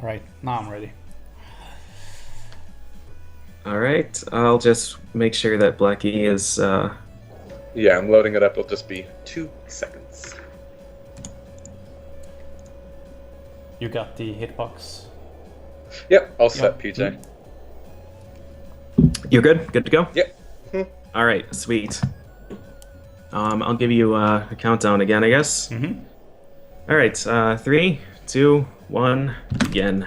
All right, now I'm ready. All right, I'll just make sure that Blackie is. Yeah, I'm loading it up. It'll just be 2 seconds. You got the hitbox. Yep, all Yeah. set, PJ. You're good. Good to go. Yep. All right, sweet. I'll give you a countdown again, I guess. Mm-hmm. All right, 3, 2, 1, begin.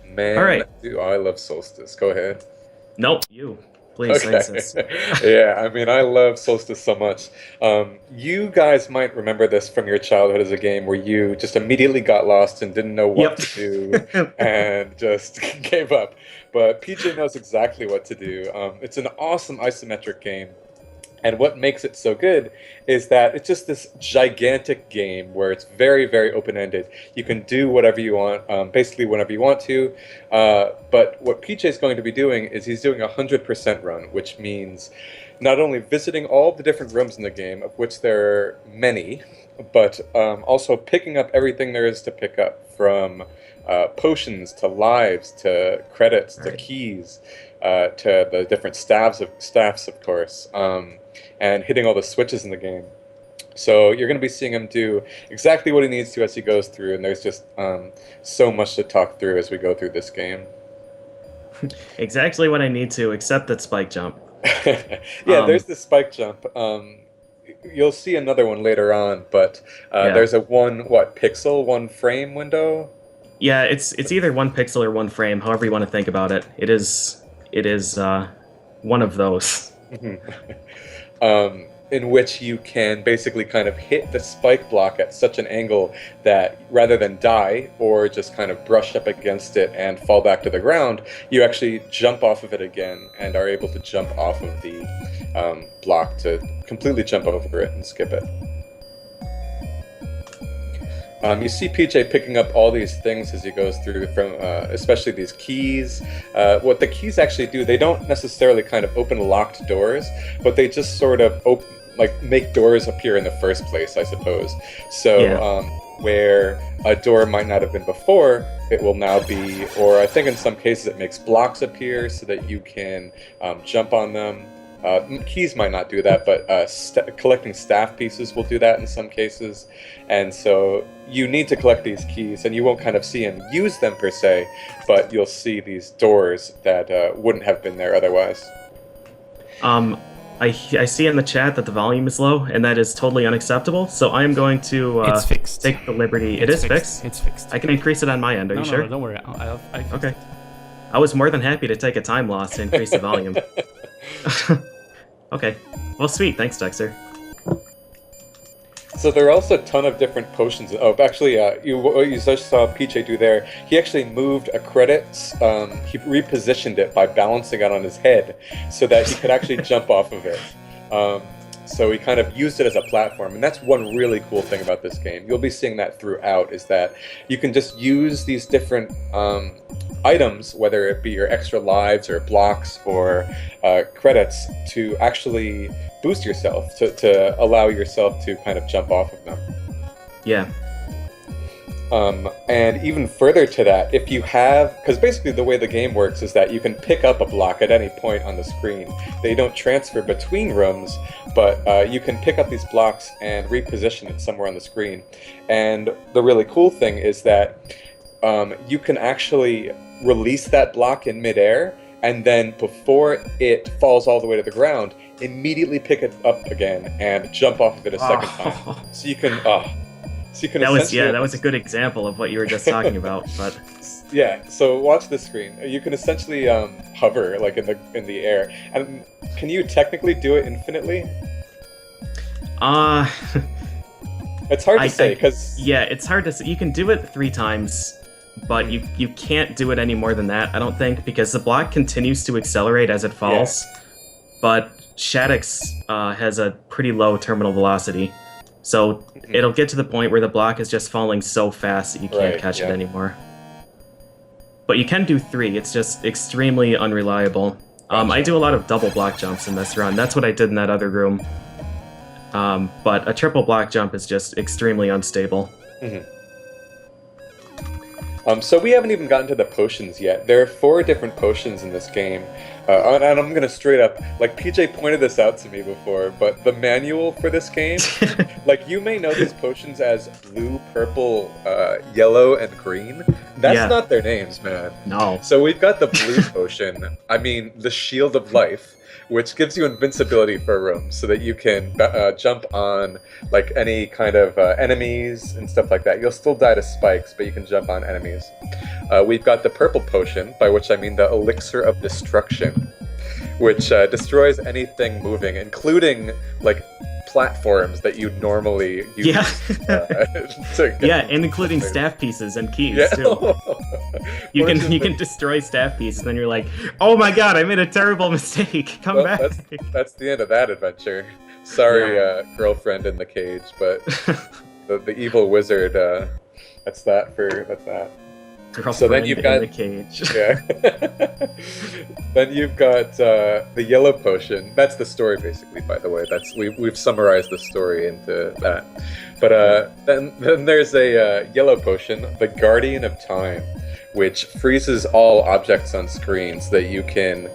Man, All right. do I love Solstice. Go ahead. Nope, you. Please, I Okay. insist. Yeah, I mean, I love Solstice so much. You guys might remember this from your childhood as a game where you just immediately got lost and didn't know what Yep. to do and just gave up. But PJ knows exactly what to do. It's an awesome isometric game. And what makes it so good is that it's just this gigantic game where it's very, very open-ended. You can do whatever you want, basically whenever you want to. But what PJ is going to be doing is he's doing a 100% run, which means not only visiting all the different rooms in the game, of which there are many, but also picking up everything there is to pick up, from potions to lives to credits to Right. keys to the different staffs, of course. And hitting all the switches in the game. So you're going to be seeing him do exactly what he needs to as he goes through, and there's just so much to talk through as we go through this game. Exactly what I need to, except that spike jump. Yeah, Um, there's the spike jump. You'll see another one later on, but yeah, there's a what pixel, one frame window. yeah. It's either 1 pixel or 1 frame, however you want to think about it. It is one of those. In which you can basically kind of hit the spike block at such an angle that rather than die or just kind of brush up against it and fall back to the ground, you actually jump off of it again and are able to jump off of the block to completely jump over it and skip it. You see PJ picking up all these things as he goes through, from especially these keys. What the keys actually do, they don't necessarily kind of open locked doors, but they just sort of make doors appear in the first place, I suppose. So Yeah. where a door might not have been before, it will now be, or I think in some cases it makes blocks appear so that you can jump on them. Keys might not do that, but collecting staff pieces will do that in some cases. And so you need to collect these keys, and you won't kind of see him use them per se, but you'll see these doors that wouldn't have been there otherwise. Um, I see in the chat that the volume is low, and that is totally unacceptable. So I am going to It's fixed. take the liberty. It It's is fixed. It's fixed. I can increase it on my end. Are no, you no, sure? no, don't worry. I fixed Okay. it. I was more than happy to take a time loss to increase the volume. Okay. Well, sweet. Thanks, Dexter. So there are also a ton of different potions. Oh, actually, what you just saw PJ do there, he actually moved a credits. He repositioned it by balancing it on his head so that he could actually jump off of it. So he kind of used it as a platform, and that's one really cool thing about this game. You'll be seeing that throughout, is that you can just use these different items, whether it be your extra lives or blocks or credits, to actually boost yourself, to allow yourself to kind of jump off of them. Yeah. And even further to that, if you have, because basically the way the game works is that you can pick up a block at any point on the screen. They don't transfer between rooms, but you can pick up these blocks and reposition it somewhere on the screen. And the really cool thing is that you can actually release that block in midair, and then before it falls all the way to the ground, immediately pick it up again and jump off of it a second time. So you can That was a good example of what you were just talking about. But yeah. So watch the screen. You can essentially hover like in the air. And can you technically do it infinitely? uh, It's hard to say because yeah, it's hard to say. You can do it 3 times, but you can't do it any more than that, I don't think, because the block continues to accelerate as it falls. But Shaddix has a pretty low terminal velocity, so it'll get to the point where the block is just falling so fast that you can't catch it anymore. But you can do 3. It's just extremely unreliable. I do a lot of double block jumps in this run. That's what I did in that other room. But a triple block jump is just extremely unstable. So we haven't even gotten to the potions yet. There are 4 different potions in this game. And I'm gonna straight up, like PJ pointed this out to me before, but the manual for this game, like you may know these potions as blue, purple, yellow, and green. That's not their names, man. No. So we've got the blue potion, I mean the Shield of Life, which gives you invincibility for a room so that you can jump on like any kind of enemies and stuff like that. You'll still die to spikes, but you can jump on enemies. We've got the purple potion, by which I mean the Elixir of Destruction, which destroys anything moving, including like platforms that you normally use. Yeah. And including staff pieces and keys too. You can destroy staff pieces, and then you're like, oh my god, I made a terrible mistake. Come back. That's the end of that adventure. Sorry, girlfriend in the cage, but the evil wizard. That's that. Girlfriend so then you've got in the cage. Yeah. Then you've got the yellow potion. That's the story, basically. By the way, we've summarized the story into that. But then there's a yellow potion, the Guardian of Time, which freezes all objects on screen so that you can.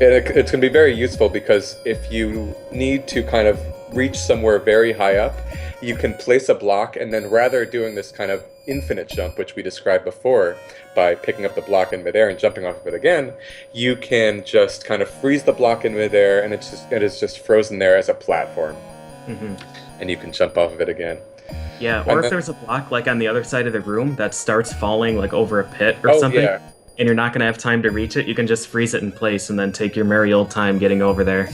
It's going to be very useful because if you need to kind of reach somewhere very high up, you can place a block, and then rather doing this kind of infinite jump, which we described before, by picking up the block in midair and jumping off of it again, you can just kind of freeze the block in midair, and it is just frozen there as a platform. Mm-hmm. And you can jump off of it again. Yeah, or if there's a block like on the other side of the room that starts falling like over a pit or something, and you're not going to have time to reach it, you can just freeze it in place and then take your merry old time getting over there.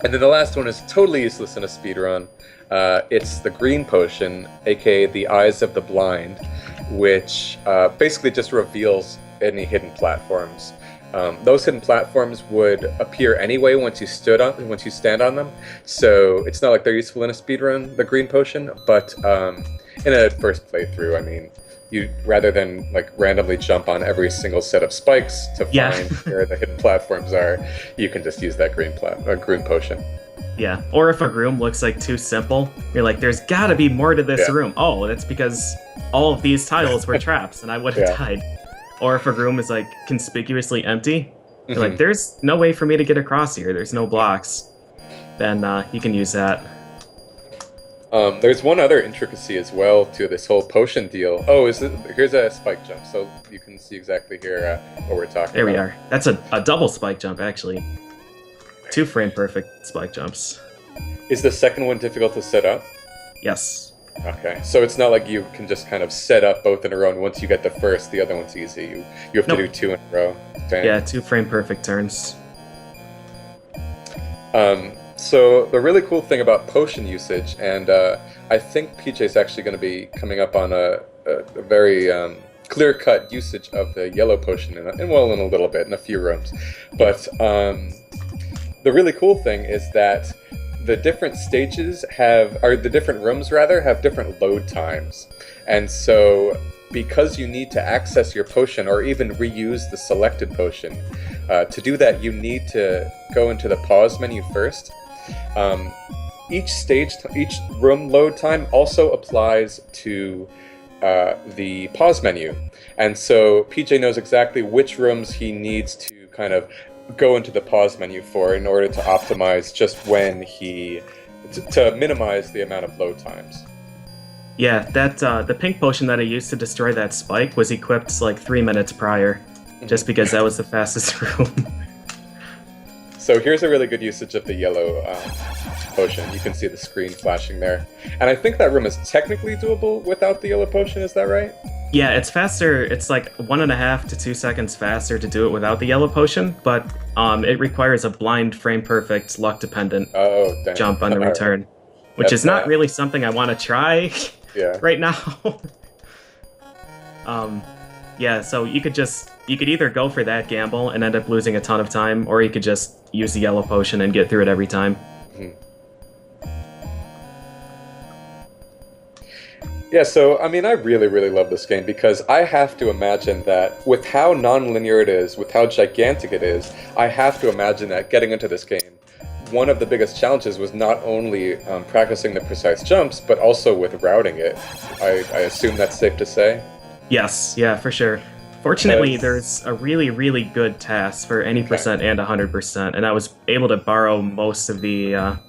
And then the last one is totally useless in a speedrun. It's the green potion, aka the Eyes of the Blind, which basically just reveals any hidden platforms. Those hidden platforms would appear anyway once you stand on them. So it's not like they're useful in a speedrun, the green potion, but in a first playthrough, I mean, you rather than like randomly jump on every single set of spikes to find where the hidden platforms are, you can just use that green potion. Yeah, or if a room looks like too simple, you're like, there's gotta be more to this room. Oh, that's because all of these tiles were traps and I would have died. Or if a room is like conspicuously empty, you're like, there's no way for me to get across here, there's no blocks. Then you can use that. There's one other intricacy as well to this whole potion deal. Oh, here's a spike jump, so you can see exactly here what we're talking about. There we are. That's a double spike jump, actually. 2 frame perfect spike jumps. Is the second one difficult to set up? Yes. Okay, so it's not like you can just kind of set up both in a row, and once you get the first, the other one's easy. You have to do 2 in a row. Damn. Yeah, 2 frame perfect turns. So the really cool thing about potion usage, and I think PJ's actually going to be coming up on a very clear-cut usage of the yellow potion in a little bit, in a few rooms. But the really cool thing is that the different rooms have different load times. And so because you need to access your potion or even reuse the selected potion, to do that you need to go into the pause menu first. Each room load time also applies to the pause menu. And so PJ knows exactly which rooms he needs to kind of go into the pause menu for in order to optimize just when to minimize the amount of load times. Yeah, that the pink potion that I used to destroy that spike was equipped like 3 minutes prior, just because that was the fastest room. So here's a really good usage of the yellow potion. You can see the screen flashing there. And I think that room is technically doable without the yellow potion, is that right? Yeah, it's faster. It's like 1.5 to 2 seconds faster to do it without the yellow potion, but it requires a blind frame perfect luck dependent jump on the return, which is not really something I want to try right now. Yeah, so you could either go for that gamble and end up losing a ton of time, or you could just use the yellow potion and get through it every time. Yeah, so, I mean, I really, really love this game because I have to imagine that with how non-linear it is, with how gigantic it is, I have to imagine that getting into this game one of the biggest challenges was not only practicing the precise jumps, but also with routing it. I assume that's safe to say? Yes, yeah, for sure. Fortunately, Yes. there's a really, really good task for any percent and 100%, and I was able to borrow most of the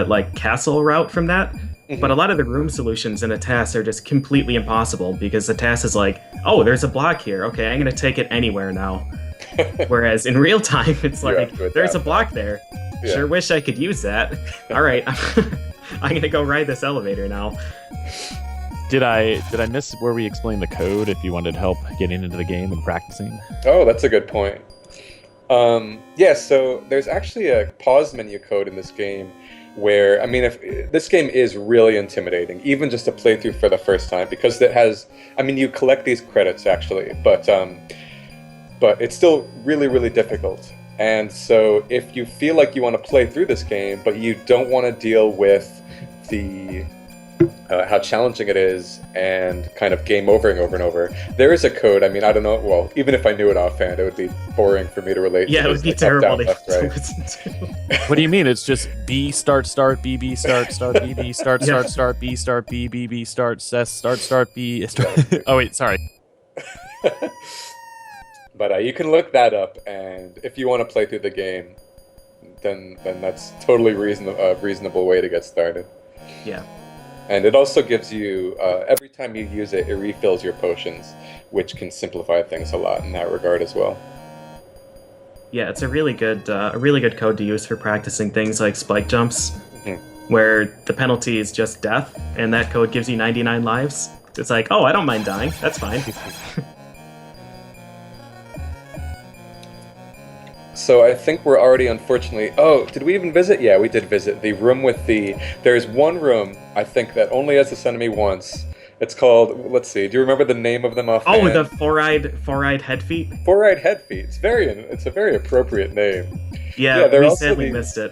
like castle route from that. But a lot of the room solutions in a task are just completely impossible because the task is like, oh, there's a block here. Okay, I'm gonna take it anywhere now. Whereas in real time, it's You're like, up to it there's a that block there. Yeah. Sure wish I could use that. All right, I'm gonna go ride this elevator now. Did I miss where we explained the code if you wanted help getting into the game and practicing? Oh, that's a good point. Yeah, so there's actually a pause menu code in this game where, I mean, if this game is really intimidating, even just to play through for the first time, because it has, I mean, you collect these credits actually, but it's still really, really difficult. And so if you feel like you want to play through this game, but you don't want to deal with the how challenging it is and kind of game overing over and over, there is a code. I mean, I don't know, well, even if I knew it offhand, it would be boring for me to relate to. Yeah, it would be like, up, terrible down, left, to right. listen to. What do you mean? It's just B start start B B start start B B start Yeah. start start B start B B B start S start B start. Oh wait, sorry. But you can look that up, and if you want to play through the game, then that's totally reasonable way to get started. Yeah. And it also gives you, every time you use it, it refills your potions, which can simplify things a lot in that regard as well. Yeah, it's a really good code to use for practicing things like spike jumps, where the penalty is just death, and that code gives you 99 lives. It's like, oh, I don't mind dying. That's fine. So I think we're already, unfortunately... Oh, did we even visit? Yeah, we did visit the room with the... There's one room, I think, that only has this enemy once. It's called... Let's see. Do you remember the name of them offhand? Oh, the four-eyed head feet? Four-eyed head feet. It's a very appropriate name. Yeah, they're we also sadly the- missed it.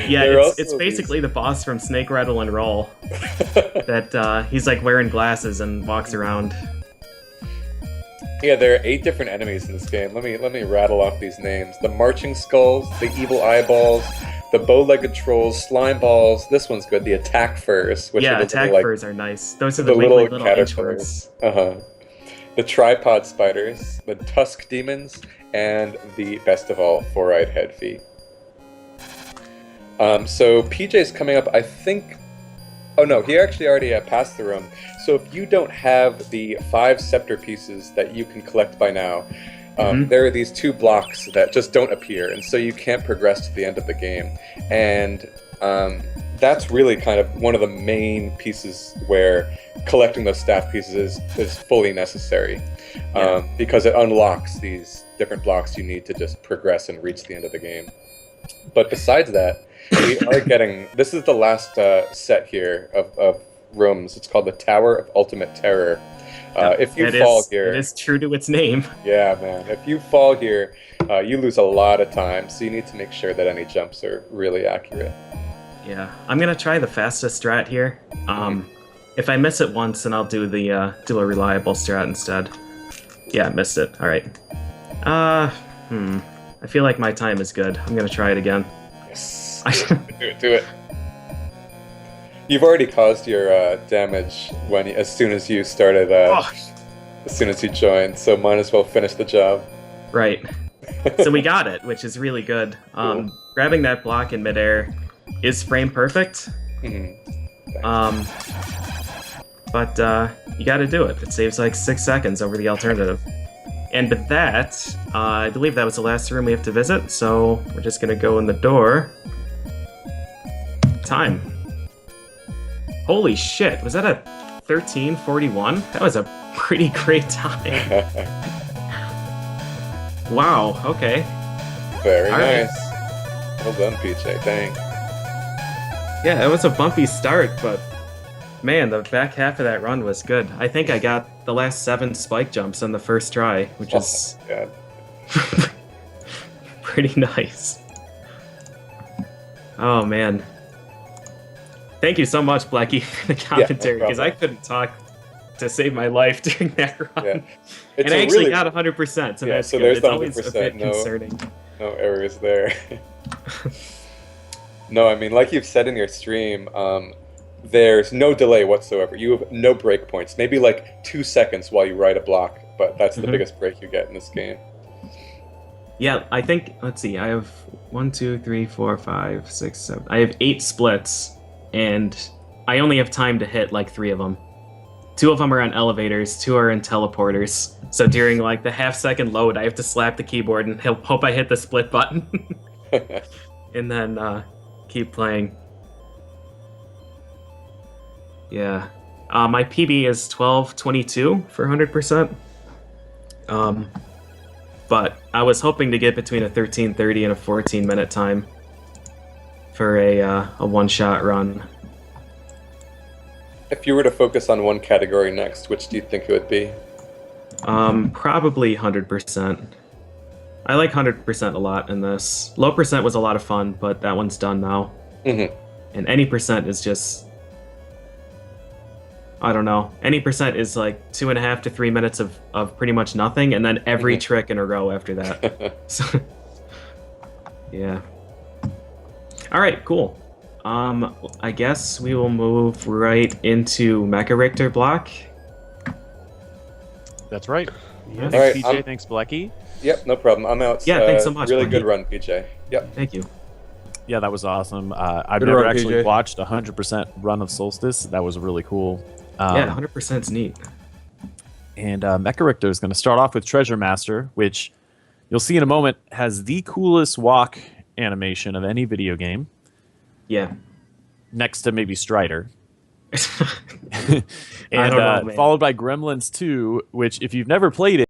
Yeah, They're also it's basically the boss from Snake Rattle and Roll. That he's like wearing glasses and walks around. Yeah, there are 8 different enemies in this game. Let me rattle off these names: the marching skulls, the evil eyeballs, the bow-legged trolls, slime balls. This one's good. The attack furs, which Yeah, are the attack little, furs are nice. Those are the the little little inch caterpillars. ones. The tripod spiders, the tusk demons, and the best of all, four-eyed head feet. So PJ's coming up, I think. Oh no, he actually already passed the room. So if you don't have the 5 scepter pieces that you can collect by now, there are these 2 blocks that just don't appear, and so you can't progress to the end of the game. And that's really kind of one of the main pieces where collecting those staff pieces is fully necessary, because it unlocks these different blocks you need to just progress and reach the end of the game. But besides that, we are getting... This is the last set here of rooms. It's called the Tower of Ultimate Terror. If you fall here... It is true to its name. Yeah, man. If you fall here, you lose a lot of time, so you need to make sure that any jumps are really accurate. Yeah, I'm gonna try the fastest strat here. If I miss it once, then I'll do do a reliable strat instead. Yeah, I missed it. All right. I feel like my time is good. I'm gonna try it again. Yes. Do it. You've already caused your damage as soon as you started. As soon as you joined, so might as well finish the job. Right. So we got it, which is really good. Cool. Grabbing that block in midair is frame perfect. But you got to do it. It saves like 6 seconds over the alternative. And with that, I believe that was the last room we have to visit, so we're just gonna go in the door. Time. Holy shit, was that a 13:41? That was a pretty great time. Wow, okay. Very All right. nice. Well done, PJ. Dang. Yeah, it was a bumpy start, but man, the back half of that run was good. I think I got the last 7 spike jumps on the first try, which is God. pretty nice. Oh man. Thank you so much, Blackie, for the commentary, because I couldn't talk to save my life during that run. Yeah. And I actually got 100%, so Yeah, that's so good. there's It's the always a 100%, bit no- concerning. No errors there. No, I mean, like you've said in your stream, there's no delay whatsoever. You have no breakpoints. Maybe like 2 seconds while you write a block, but that's the biggest break you get in this game. Yeah, I think, let's see, I have 1, 2, 3, 4, 5, 6, 7. I have 8 splits, and I only have time to hit like 3 of them. 2 of them are on elevators, 2 are in teleporters. So during like the half-second load, I have to slap the keyboard and hope I hit the split button. And then keep playing. Yeah. My PB is 12:22 for 100%. But I was hoping to get between a 13:30 and a 14-minute time for a one-shot run. If you were to focus on one category next, which do you think it would be? Probably 100%. I like 100% a lot in this. Low percent was a lot of fun, but that one's done now. Mm-hmm. And any percent is just... I don't know. Any percent is like 2.5 to 3 minutes of pretty much nothing, and then every trick in a row after that. So, yeah. All right, cool. I guess we will move right into Mecha Richter block. That's right. Yeah. Thanks, All right, PJ. Thanks, Blecky. Yep, no problem. I'm out. Yeah, thanks so much, Really Blinky. good run, PJ. Yep. Thank you. Yeah, that was awesome. I've Good never run, actually PJ. watched a 100% run of Solstice. That was really cool. Yeah, 100% is neat. And Mecha Richter is going to start off with Treasure Master, which you'll see in a moment has the coolest walk animation of any video game, Yeah. next to maybe Strider. I And don't know, man. followed by Gremlins 2, which if you've never played it,